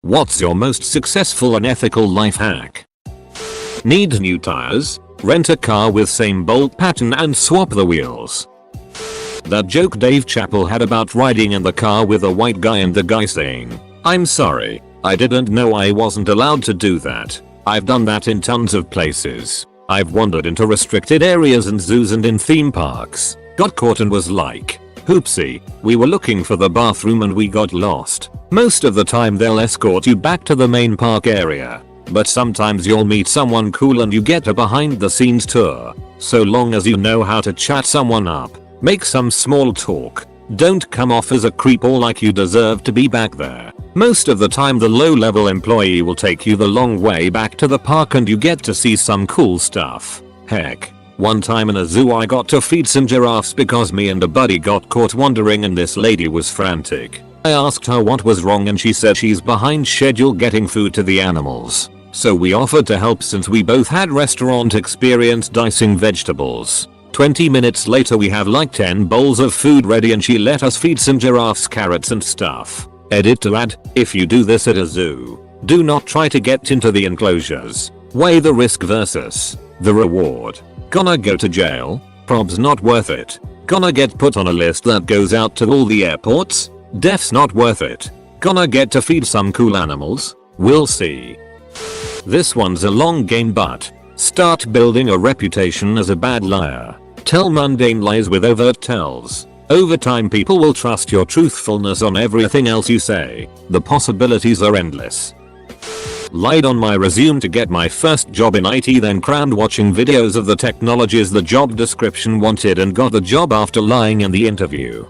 What's your most successful unethical life hack? Need new tires? Rent a car with same bolt pattern and swap the wheels. That joke Dave Chappelle had about riding in the car with a white guy and the guy saying, "I'm sorry, I didn't know I wasn't allowed to do that." I've done that in tons of places. I've wandered into restricted areas and zoos and in theme parks. Got caught and was like, "Oopsie, we were looking for the bathroom and we got lost." Most of the time they'll escort you back to the main park area. But sometimes you'll meet someone cool and you get a behind the scenes tour. So long as you know how to chat someone up, make some small talk. Don't come off as a creep or like you deserve to be back there. Most of the time the low level employee will take you the long way back to the park and you get to see some cool stuff. Heck, one time in a zoo I got to feed some giraffes because me and a buddy got caught wandering and this lady was frantic. I asked her what was wrong and she said she's behind schedule getting food to the animals. So we offered to help since we both had restaurant experience dicing vegetables. 20 minutes later we have like 10 bowls of food ready and she let us feed some giraffes carrots and stuff. Edit to add, if you do this at a zoo, do not try to get into the enclosures. Weigh the risk versus the reward. Gonna go to jail? Probs not worth it. Gonna get put on a list that goes out to all the airports? Def's not worth it. Gonna get to feed some cool animals? We'll see. This one's a long game but start building a reputation as a bad liar. Tell mundane lies with overt tells. Over time people will trust your truthfulness on everything else you say. The possibilities are endless. Lied on my resume to get my first job in IT, then crammed watching videos of the technologies the job description wanted and got the job after lying in the interview.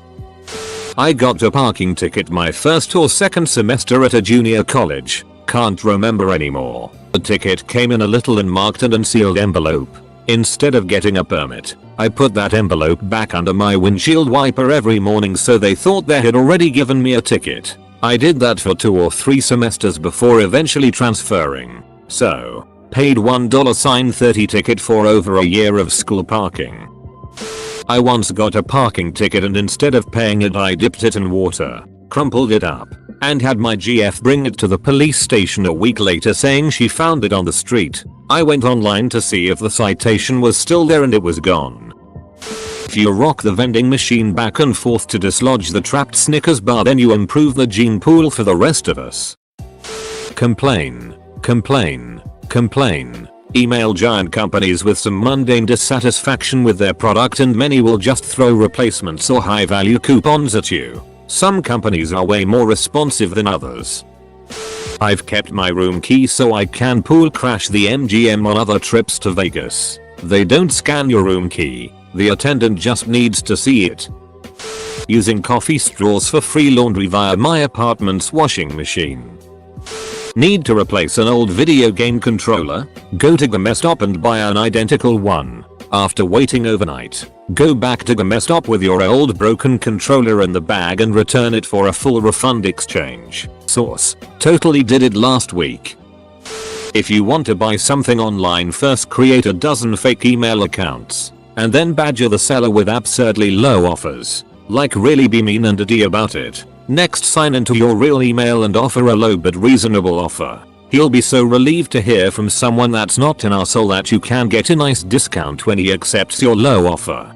I got a parking ticket my first or second semester at a junior college. Can't remember anymore. The ticket came in a little unmarked and unsealed envelope. Instead of getting a permit, I put that envelope back under my windshield wiper every morning so they thought they had already given me a ticket. I did that for 2 or 3 semesters before eventually transferring. So, paid $1.30 ticket for over a year of school parking. I once got a parking ticket and instead of paying it I dipped it in water, crumpled it up, and had my GF bring it to the police station a week later saying she found it on the street. I went online to see if the citation was still there and it was gone. If you rock the vending machine back and forth to dislodge the trapped Snickers bar, then you improve the gene pool for the rest of us. Complain, complain, complain. Email giant companies with some mundane dissatisfaction with their product and many will just throw replacements or high value coupons at you. Some companies are way more responsive than others. I've kept my room key so I can pool crash the MGM on other trips to Vegas. They don't scan your room key. The attendant just needs to see it. Using coffee straws for free laundry via my apartment's washing machine. Need to replace an old video game controller? Go to GameStop and buy an identical one. After waiting overnight, go back to GameStop with your old broken controller in the bag and return it for a full refund exchange. Source: totally did it last week. If you want to buy something online, first create a dozen fake email accounts and then badger the seller with absurdly low offers. Like really be mean and ditty about it. Next sign into your real email and offer a low but reasonable offer. He'll be so relieved to hear from someone that's not an arsehole that you can get a nice discount when he accepts your low offer.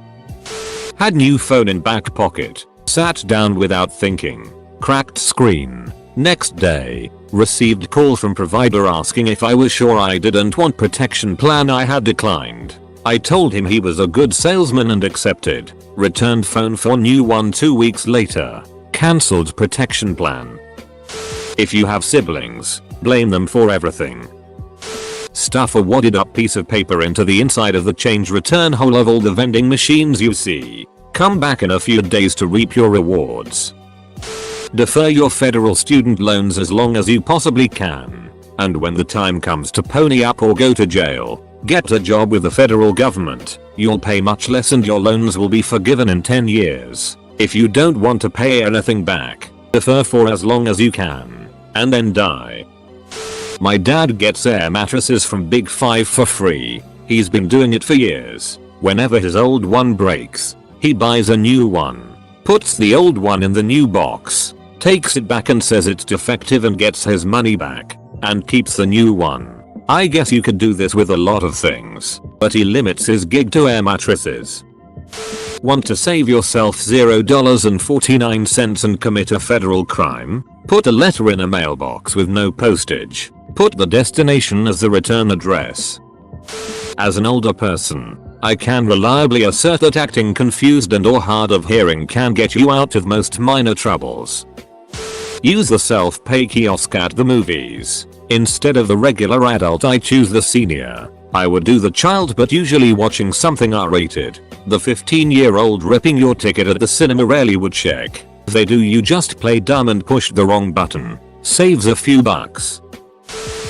Had new phone in back pocket. Sat down without thinking. Cracked screen. Next day, received call from provider asking if I was sure I didn't want protection plan. I had declined. I told him he was a good salesman and accepted. Returned phone for new one 2 weeks later. Cancelled protection plan. If you have siblings, blame them for everything. Stuff a wadded up piece of paper into the inside of the change return hole of all the vending machines you see. Come back in a few days to reap your rewards. Defer your federal student loans as long as you possibly can. And when the time comes to pony up or go to jail, get a job with the federal government. You'll pay much less and your loans will be forgiven in 10 years. If you don't want to pay anything back, defer for as long as you can, and then die. My dad gets air mattresses from Big 5 for free. He's been doing it for years. Whenever his old one breaks, he buys a new one, puts the old one in the new box, takes it back and says it's defective and gets his money back, and keeps the new one. I guess you could do this with a lot of things, but he limits his gig to air mattresses. Want to save yourself $0.49 and commit a federal crime? Put a letter in a mailbox with no postage. Put the destination as the return address. As an older person, I can reliably assert that acting confused and or hard of hearing can get you out of most minor troubles. Use the self-pay kiosk at the movies. Instead of the regular adult, I choose the senior. I would do the child, but usually watching something R-rated. The 15-year-old ripping your ticket at the cinema rarely would check. If they do, you just play dumb and push the wrong button. Saves a few bucks.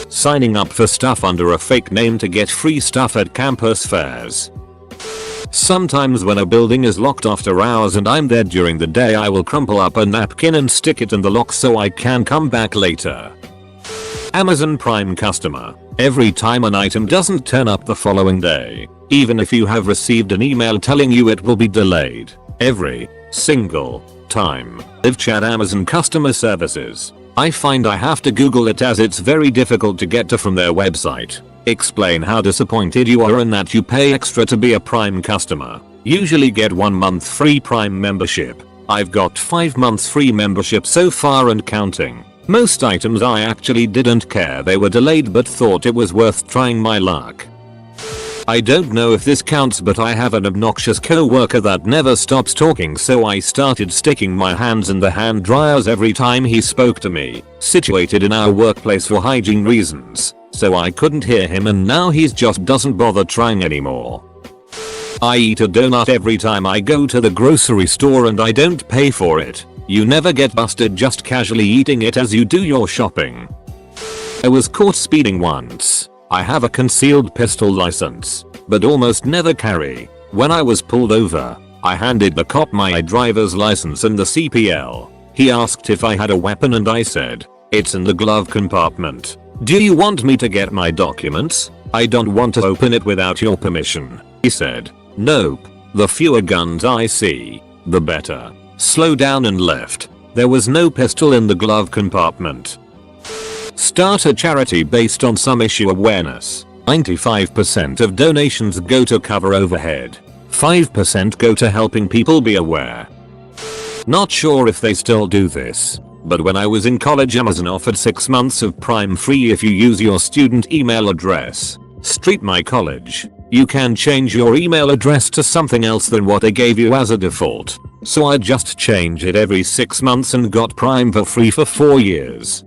Signing up for stuff under a fake name to get free stuff at campus fairs. Sometimes when a building is locked after hours and I'm there during the day, I will crumple up a napkin and stick it in the lock so I can come back later. Amazon Prime customer. Every time an item doesn't turn up the following day, even if you have received an email telling you it will be delayed. Every single time. Live chat Amazon customer services. I find I have to Google it as it's very difficult to get to from their website. Explain how disappointed you are and that you pay extra to be a Prime customer. Usually get 1 month free Prime membership. I've got 5 months free membership so far and counting. Most items I actually didn't care they were delayed but thought it was worth trying my luck. I don't know if this counts, but I have an obnoxious co-worker that never stops talking, so I started sticking my hands in the hand dryers every time he spoke to me. Situated in our workplace for hygiene reasons, so I couldn't hear him, and now he just doesn't bother trying anymore. I eat a donut every time I go to the grocery store and I don't pay for it. You never get busted just casually eating it as you do your shopping. I was caught speeding once. I have a concealed pistol license, but almost never carry. When I was pulled over, I handed the cop my driver's license and the CPL. He asked if I had a weapon and I said, "It's in the glove compartment. Do you want me to get my documents? I don't want to open it without your permission." He said, "Nope. The fewer guns I see, the better." Slow down and left. There was no pistol in the glove compartment. Start a charity based on some issue awareness. 95% of donations go to cover overhead. 5% go to helping people be aware. Not sure if they still do this, but when I was in college, Amazon offered 6 months of Prime free if you use your student email address. Street my college. You can change your email address to something else than what they gave you as a default. So I just changed it every 6 months and got Prime for free for 4 years.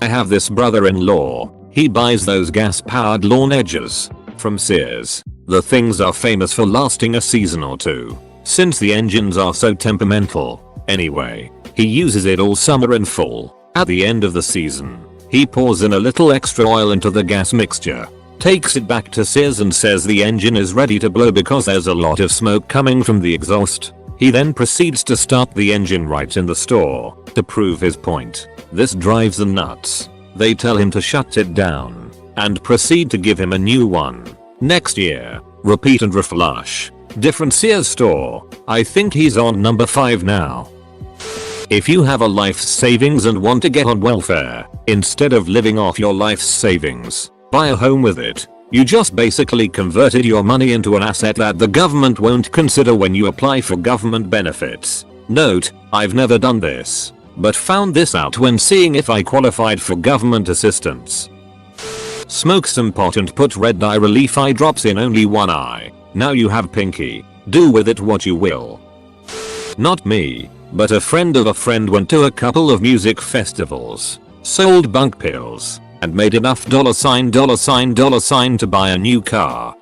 I have this brother-in-law. He buys those gas-powered lawn edgers from Sears. The things are famous for lasting a season or two, since the engines are so temperamental. Anyway, he uses it all summer and fall. At the end of the season, he pours in a little extra oil into the gas mixture, takes it back to Sears and says the engine is ready to blow because there's a lot of smoke coming from the exhaust. He then proceeds to start the engine right in the store to prove his point. This drives them nuts. They tell him to shut it down and proceed to give him a new one. Next year, repeat and reflush. Different Sears store. I think he's on number 5 now. If you have a life savings and want to get on welfare, instead of living off your life's savings, buy a home with it. You just basically converted your money into an asset that the government won't consider when you apply for government benefits. Note, I've never done this, but found this out when seeing if I qualified for government assistance. Smoke some pot and put red eye relief eye drops in only one eye. Now you have pinky. Do with it what you will. Not me, but a friend of a friend went to a couple of music festivals, sold bunk pills, and made enough $ to buy a new car.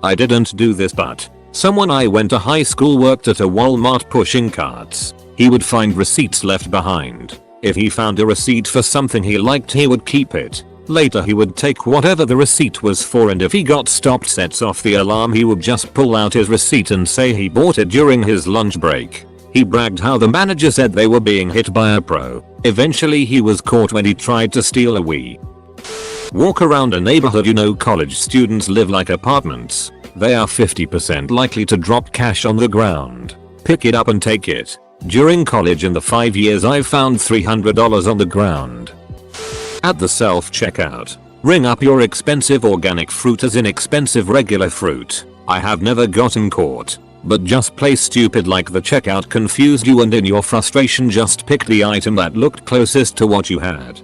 I didn't do this, but someone I went to high school worked at a Walmart pushing carts. He would find receipts left behind. If he found a receipt for something he liked, he would keep it. Later he would take whatever the receipt was for, and if he got stopped, sets off the alarm, he would just pull out his receipt and say he bought it during his lunch break. He bragged how the manager said they were being hit by a pro. Eventually he was caught when he tried to steal a Wii. Walk around a neighborhood. You know, college students live like apartments. They are 50% likely to drop cash on the ground. Pick it up and take it. During college in the 5 years I've found $300 on the ground. At the self-checkout, ring up your expensive organic fruit as inexpensive regular fruit. I have never gotten caught, but just play stupid like the checkout confused you and in your frustration just picked the item that looked closest to what you had.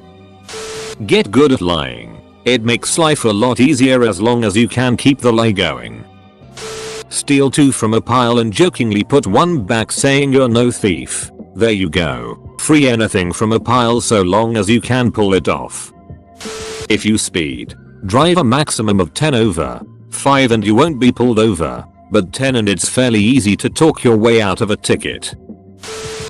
Get good at lying. It makes life a lot easier as long as you can keep the lie going. Steal 2 from a pile and jokingly put 1 back saying you're no thief. There you go. Free anything from a pile so long as you can pull it off. If you speed, drive a maximum of 10 over 5 and you won't be pulled over, but 10 and it's fairly easy to talk your way out of a ticket.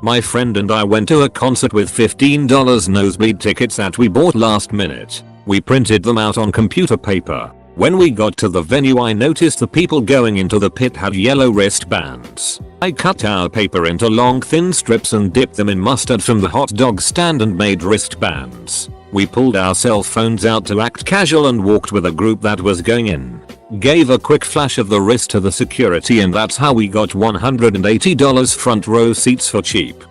My friend and I went to a concert with $15 nosebleed tickets that we bought last minute. We printed them out on computer paper. When we got to the venue I noticed the people going into the pit had yellow wristbands. I cut our paper into long thin strips and dipped them in mustard from the hot dog stand and made wristbands. We pulled our cell phones out to act casual and walked with a group that was going in. Gave a quick flash of the wrist to the security and that's how we got $180 front row seats for cheap.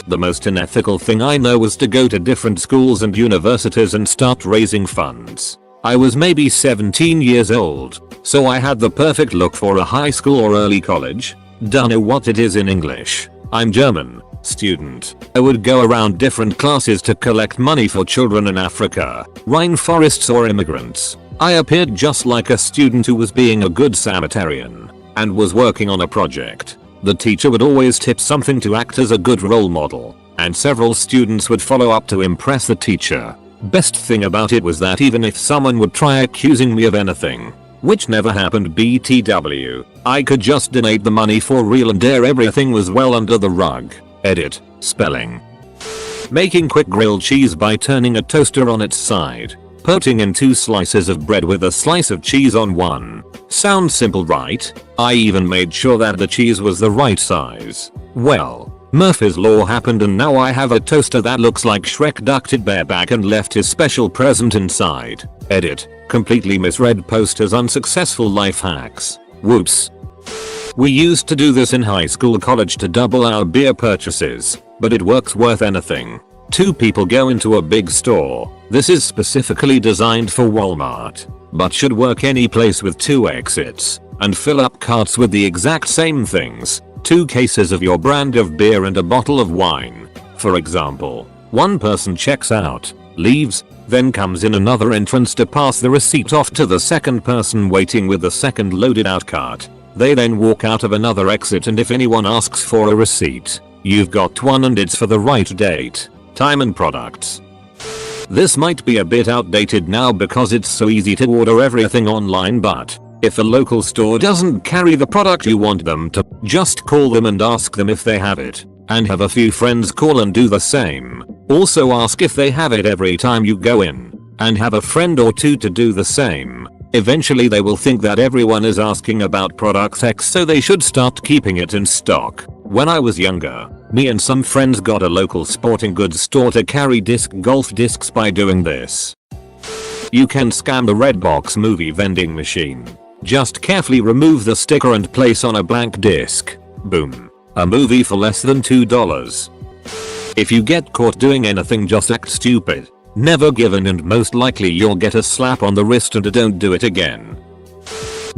The most unethical thing I know was to go to different schools and universities and start raising funds. I was maybe 17 years old, so I had the perfect look for a high school or early college. Don't know what it is in English. I'm German. Student. I would go around different classes to collect money for children in Africa, rainforests or immigrants. I appeared just like a student who was being a good Samaritan and was working on a project. The teacher would always tip something to act as a good role model, and several students would follow up to impress the teacher. Best thing about it was that even if someone would try accusing me of anything, which never happened BTW, I could just donate the money for real and everything was well under the rug. Edit. Spelling. Making quick grilled cheese by turning a toaster on its side. Putting in 2 slices of bread with a slice of cheese on one. Sounds simple, right? I even made sure that the cheese was the right size. Well, Murphy's Law happened and now I have a toaster that looks like Shrek ducked bareback and left his special present inside. Edit. Completely misread post as unsuccessful life hacks. Whoops. We used to do this in high school college to double our beer purchases, but it works worth anything. 2 people go into a big store. This is specifically designed for Walmart, but should work any place with 2 exits, and fill up carts with the exact same things. 2 cases of your brand of beer and a bottle of wine. For example, one person checks out, leaves, then comes in another entrance to pass the receipt off to the second person waiting with the second loaded out cart. They then walk out of another exit and if anyone asks for a receipt, you've got one and it's for the right date, time and products. This might be a bit outdated now because it's so easy to order everything online, but if a local store doesn't carry the product you want them to, just call them and ask them if they have it, and have a few friends call and do the same. Also ask if they have it every time you go in, and have a friend or 2 to do the same. Eventually they will think that everyone is asking about product X, so they should start keeping it in stock. When I was younger, me and some friends got a local sporting goods store to carry disc golf discs by doing this. You can scam the Redbox movie vending machine. Just carefully remove the sticker and place on a blank disc. Boom. A movie for less than $2. If you get caught doing anything, just act stupid. Never give in and most likely you'll get a slap on the wrist and don't do it again.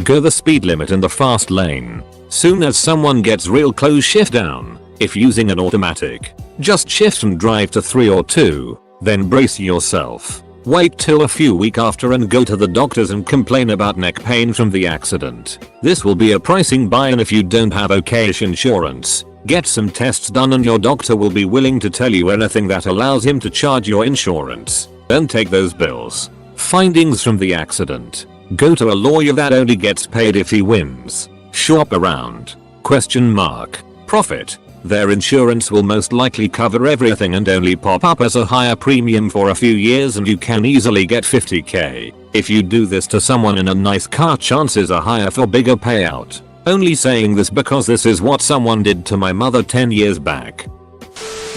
Go the speed limit in the fast lane. Soon as someone gets real close, shift down. If using an automatic, just shift and drive to 3 or 2, then brace yourself. Wait till a few weeks after and go to the doctors and complain about neck pain from the accident. This will be a pricing buy, and if you don't have okayish insurance, get some tests done and your doctor will be willing to tell you anything that allows him to charge your insurance. Don't take those bills. Findings from the accident. Go to a lawyer that only gets paid if he wins. Shop around. ? Profit. Their insurance will most likely cover everything and only pop up as a higher premium for a few years, and you can easily get 50k. If you do this to someone in a nice car, chances are higher for bigger payout. Only saying this because this is what someone did to my mother 10 years back.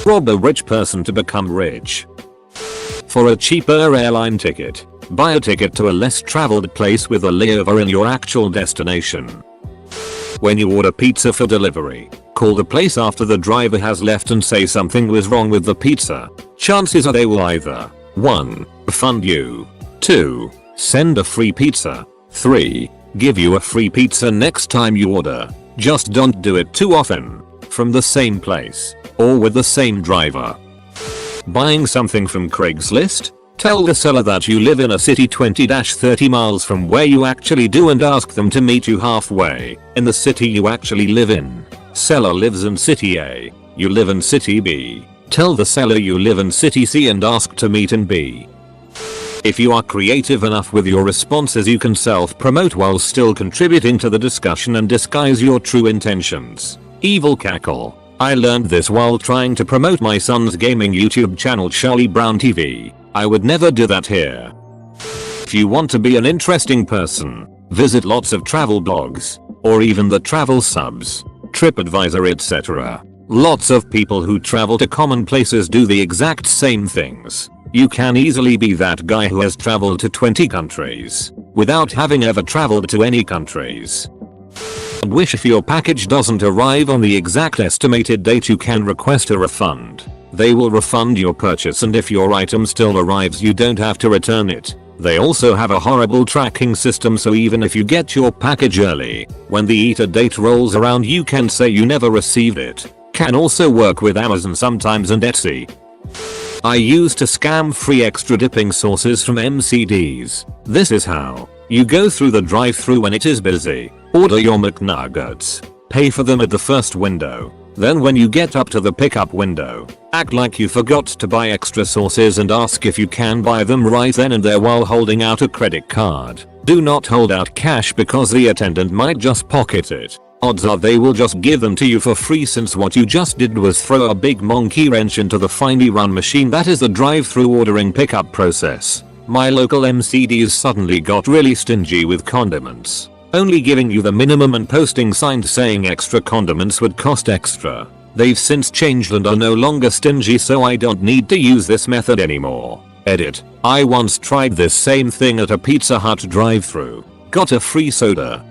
Rob a rich person to become rich. For a cheaper airline ticket, buy a ticket to a less traveled place with a layover in your actual destination. When you order pizza for delivery, call the place after the driver has left and say something was wrong with the pizza. Chances are they will either 1. Refund you, 2. Send a free pizza, 3. Give you a free pizza next time you order. Just don't do it too often. From the same place, or with the same driver. Buying something from Craigslist? Tell the seller that you live in a city 20-30 miles from where you actually do and ask them to meet you halfway in the city you actually live in. Seller lives in city A. You live in city B. Tell the seller you live in city C and ask to meet in B. If you are creative enough with your responses, you can self-promote while still contributing to the discussion and disguise your true intentions. Evil cackle. I learned this while trying to promote my son's gaming YouTube channel Charlie Brown TV. I would never do that here. If you want to be an interesting person, visit lots of travel blogs, or even the travel subs, TripAdvisor etc. Lots of people who travel to common places do the exact same things. You can easily be that guy who has traveled to 20 countries without having ever traveled to any countries. Wish if your package doesn't arrive on the exact estimated date, you can request a refund. They will refund your purchase, and if your item still arrives you don't have to return it. They also have a horrible tracking system, so even if you get your package early, when the ETA date rolls around you can say you never received it. Can also work with Amazon sometimes and Etsy. I used to scam free extra dipping sauces from MCDs. This is how. You go through the drive-thru when it is busy, order your McNuggets, pay for them at the first window. Then when you get up to the pickup window, act like you forgot to buy extra sauces and ask if you can buy them right then and there while holding out a credit card. Do not hold out cash because the attendant might just pocket it. Odds are they will just give them to you for free, since what you just did was throw a big monkey wrench into the finely run machine that is the drive-thru ordering pickup process. My local MCDs suddenly got really stingy with condiments, only giving you the minimum and posting signs saying extra condiments would cost extra. They've since changed and are no longer stingy, so I don't need to use this method anymore. Edit. I once tried this same thing at a Pizza Hut drive-thru. Got a free soda.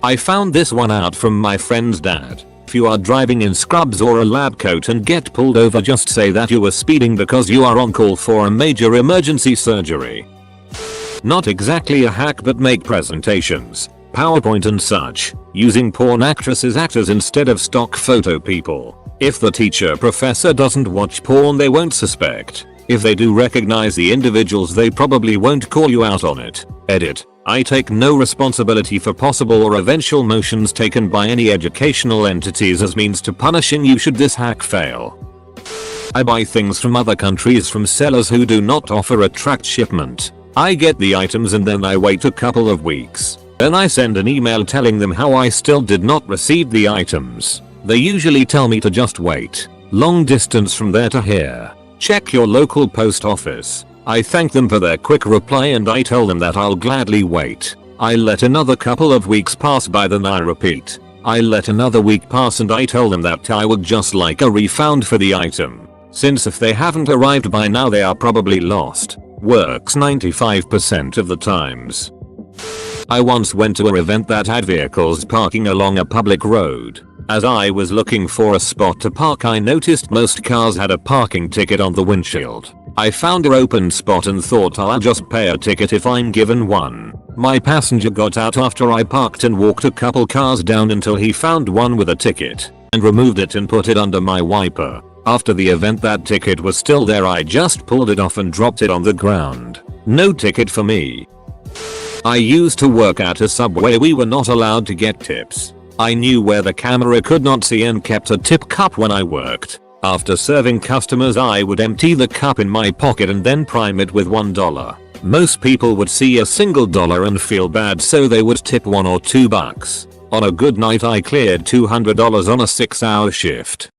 I found this one out from my friend's dad. If you are driving in scrubs or a lab coat and get pulled over, just say that you were speeding because you are on call for a major emergency surgery. Not exactly a hack, but make presentations, PowerPoint and such, using porn actresses actors instead of stock photo people. If the teacher professor doesn't watch porn they won't suspect. If they do recognize the individuals they probably won't call you out on it. Edit. I take no responsibility for possible or eventual motions taken by any educational entities as means to punishing you should this hack fail. I buy things from other countries from sellers who do not offer a tracked shipment. I get the items and then I wait a couple of weeks. Then I send an email telling them how I still did not receive the items. They usually tell me to just wait. Long distance from there to here. Check your local post office. I thank them for their quick reply and I tell them that I'll gladly wait. I let another couple of weeks pass by, then I repeat. I let another week pass and I tell them that I would just like a refund for the item, since if they haven't arrived by now they are probably lost. Works 95% of the times. I once went to an event that had vehicles parking along a public road. As I was looking for a spot to park I noticed most cars had a parking ticket on the windshield. I found an open spot and thought I'll just pay a ticket if I'm given one. My passenger got out after I parked and walked a couple cars down until he found one with a ticket and removed it and put it under my wiper. After the event that ticket was still there. I just pulled it off and dropped it on the ground. No ticket for me. I used to work at a Subway. We were not allowed to get tips. I knew where the camera could not see and kept a tip cup when I worked. After serving customers I would empty the cup in my pocket and then prime it with $1. Most people would see a single dollar and feel bad, so they would tip $1 or $2. On a good night I cleared $200 on a 6-hour shift.